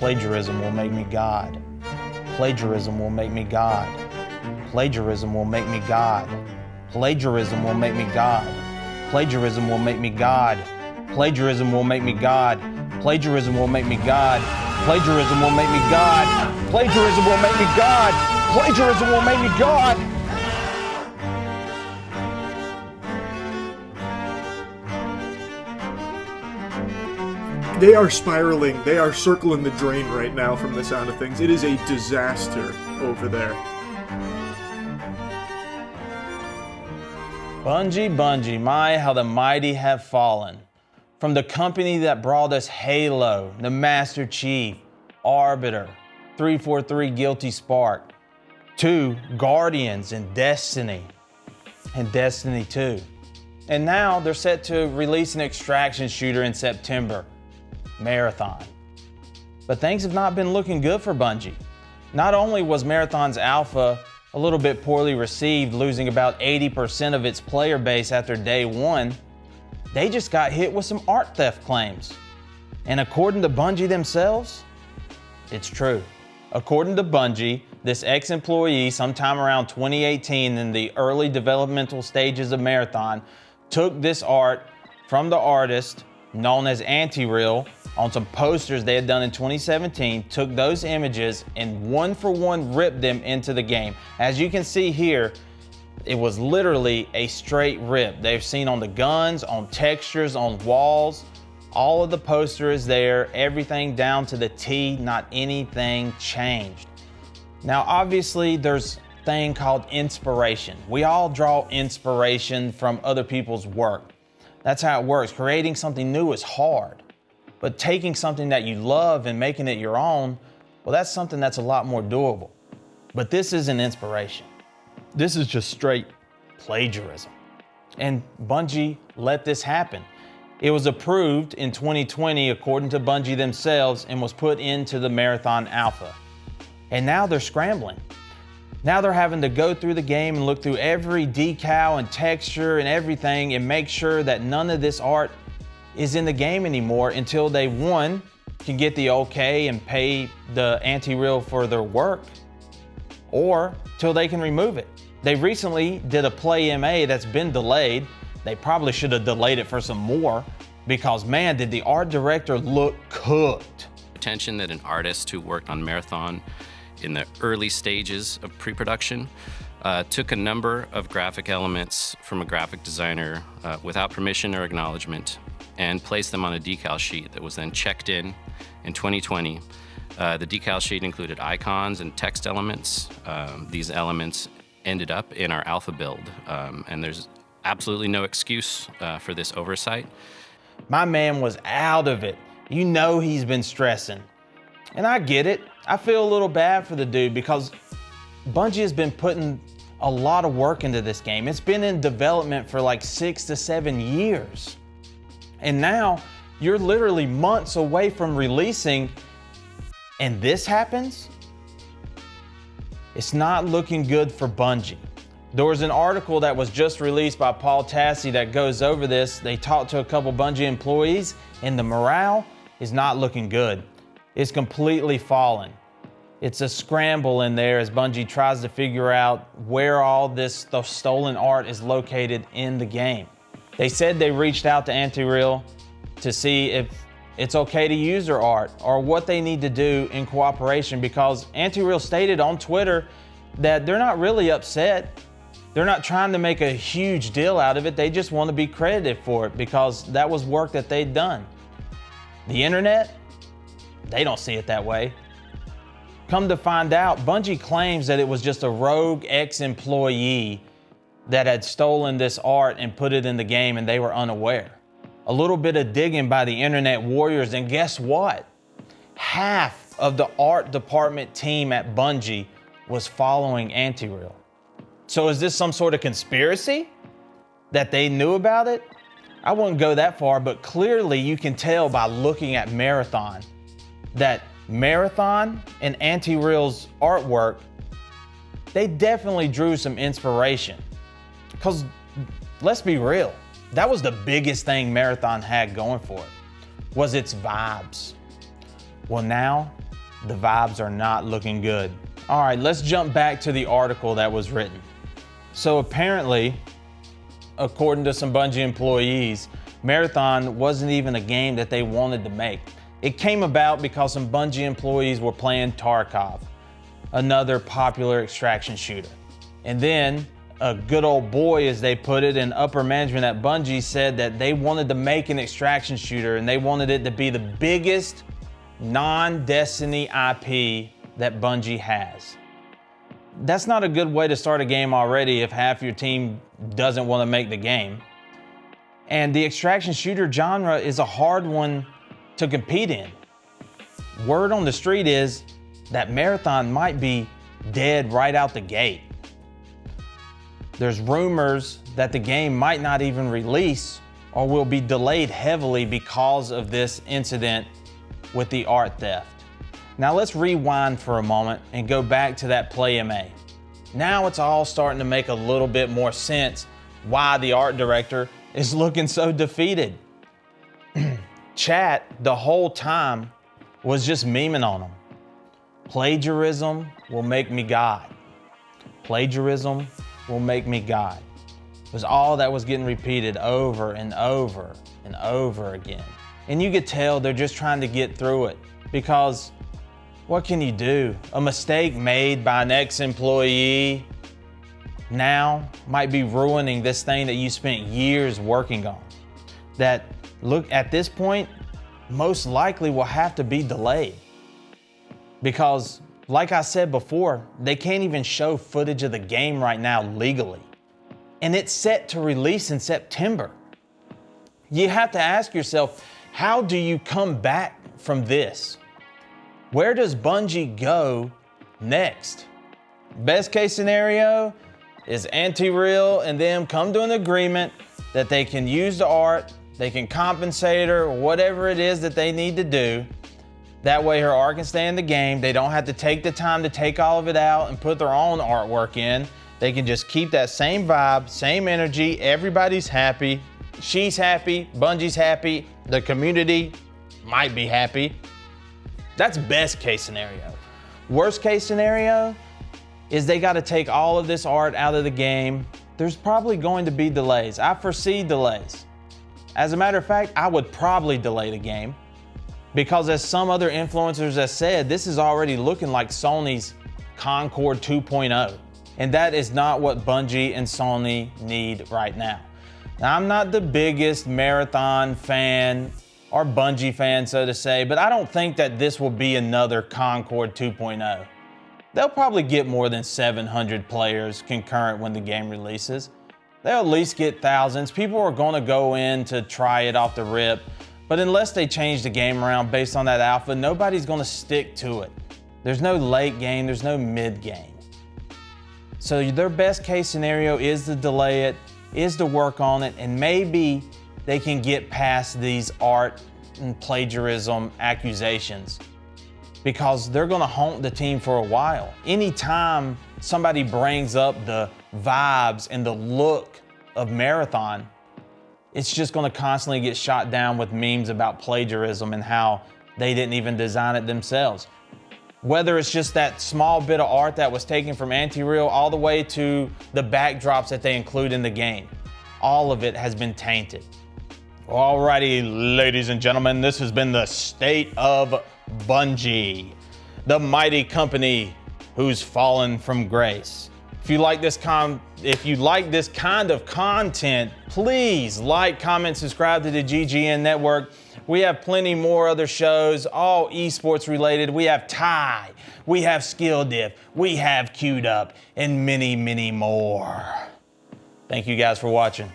Plagiarism will make me God. Plagiarism will make me God. Plagiarism will make me God. Plagiarism will make me God. Plagiarism will make me God. Plagiarism will make me God. Plagiarism will make me God. Plagiarism will make me God. Plagiarism will make me God. Plagiarism will make me God. They are spiraling. They are circling the drain right now from the sound of things. It is a disaster over there. Bungie, Bungie, my, how the mighty have fallen. From the company that brought us Halo, the Master Chief, Arbiter, 343 Guilty Spark, to Guardians and Destiny 2. And now they're set to release an extraction shooter in September, Marathon. But things have not been looking good for Bungie. Not only was Marathon's alpha a little bit poorly received, losing about 80% of its player base after day one, they just got hit with some art theft claims. And according to Bungie themselves, it's true. According to Bungie, this ex-employee sometime around 2018 in the early developmental stages of Marathon took this art from the artist known as Anti-Real on some posters they had done in 2017, took those images and one for one ripped them into the game. As you can see here, it was literally a straight rip. They've seen on the guns, on textures, on walls, all of the poster is there, everything down to the T, not anything changed. Now, obviously there's a thing called inspiration. We all draw inspiration from other people's work. That's how it works. Creating something new is hard, but taking something that you love and making it your own, well, that's something that's a lot more doable. But this isn't inspiration. This is just straight plagiarism. And Bungie let this happen. It was approved in 2020 according to Bungie themselves and was put into the Marathon Alpha. And now they're scrambling. Now they're having to go through the game and look through every decal and texture and everything and make sure that none of this art is in the game anymore until they, one, can get the okay and pay the Anti-Real for their work, or till they can remove it. They recently did a Play MA that's been delayed. They probably should have delayed it for some more because, man, did the art director look cooked. Attention that an artist who worked on Marathon in the early stages of pre-production took a number of graphic elements from a graphic designer without permission or acknowledgement and placed them on a decal sheet that was then checked in 2020. The decal sheet included icons and text elements. These elements ended up in our alpha build, and there's absolutely no excuse for this oversight. My man was out of it. You know he's been stressing. And I get it. I feel a little bad for the dude because Bungie has been putting a lot of work into this game. It's been in development for like 6 to 7 years. And now you're literally months away from releasing and this happens? It's not looking good for Bungie. There was an article that was just released by Paul Tassi that goes over this. They talked to a couple Bungie employees and the morale is not looking good. It's completely fallen. It's a scramble in there as Bungie tries to figure out where all this stolen art is located in the game. They said they reached out to Anti-Real to see if it's okay to use their art or what they need to do in cooperation, because Anti-Real stated on Twitter that they're not really upset. They're not trying to make a huge deal out of it. They just want to be credited for it because that was work that they'd done. The internet, they don't see it that way. Come to find out, Bungie claims that it was just a rogue ex-employee that had stolen this art and put it in the game and they were unaware. A little bit of digging by the internet warriors, and guess what? Half of the art department team at Bungie was following Anti-Real. So is this some sort of conspiracy that they knew about it? I wouldn't go that far, but clearly you can tell by looking at Marathon that Marathon and Anti-Real's artwork, they definitely drew some inspiration. Because let's be real, that was the biggest thing Marathon had going for it, was its vibes. Well, now the vibes are not looking good. All right, let's jump back to the article that was written. So apparently, according to some Bungie employees, Marathon wasn't even a game that they wanted to make. It came about because some Bungie employees were playing Tarkov, another popular extraction shooter. And then a good old boy, as they put it, in upper management at Bungie said that they wanted to make an extraction shooter and they wanted it to be the biggest non-Destiny IP that Bungie has. That's not a good way to start a game already if half your team doesn't want to make the game. And the extraction shooter genre is a hard one to compete in. Word on the street is that Marathon might be dead right out the gate. There's rumors that the game might not even release or will be delayed heavily because of this incident with the art theft. Now let's rewind for a moment and go back to that Play MA. Now it's all starting to make a little bit more sense why the art director is looking so defeated. Chat the whole time was just memeing on him. Plagiarism will make me God. Plagiarism will make me God. It was all that was getting repeated over and over and over again. And you could tell they're just trying to get through it because what can you do? A mistake made by an ex-employee now might be ruining this thing that you spent years working on. That, look, at this point, most likely will have to be delayed. Because, like I said before, they can't even show footage of the game right now legally. And it's set to release in September. You have to ask yourself, how do you come back from this? Where does Bungie go next? Best case scenario is Anti-Real and them come to an agreement that they can use the art, they can compensate her, whatever it is that they need to do. That way her art can stay in the game. They don't have to take the time to take all of it out and put their own artwork in. They can just keep that same vibe, same energy. Everybody's happy. She's happy. Bungie's happy. The community might be happy. That's best case scenario. Worst case scenario is they got to take all of this art out of the game. There's probably going to be delays. I foresee delays. As a matter of fact, I would probably delay the game because, as some other influencers have said, this is already looking like Sony's Concord 2.0. And that is not what Bungie and Sony need right now. Now, I'm not the biggest Marathon fan or Bungie fan, so to say, but I don't think that this will be another Concord 2.0. They'll probably get more than 700 players concurrent when the game releases. They'll at least get thousands. People are going to go in to try it off the rip, but unless they change the game around based on that alpha, nobody's going to stick to it. There's no late game, there's no mid game. So their best case scenario is to delay it, is to work on it, and maybe they can get past these art and plagiarism accusations because they're going to haunt the team for a while. Anytime somebody brings up the vibes and the look of Marathon, it's just going to constantly get shot down with memes about plagiarism and how they didn't even design it themselves. Whether it's just that small bit of art that was taken from Anti-Real all the way to the backdrops that they include in the game, all of it has been tainted. Alrighty, ladies and gentlemen, this has been the state of Bungie, the mighty company who's fallen from grace. If you like this kind of content, please like, comment, subscribe to the GGN Network. We have plenty more other shows, all esports related. We have TIE, we have Skill Diff, we have Queued Up, and many, many more. Thank you guys for watching.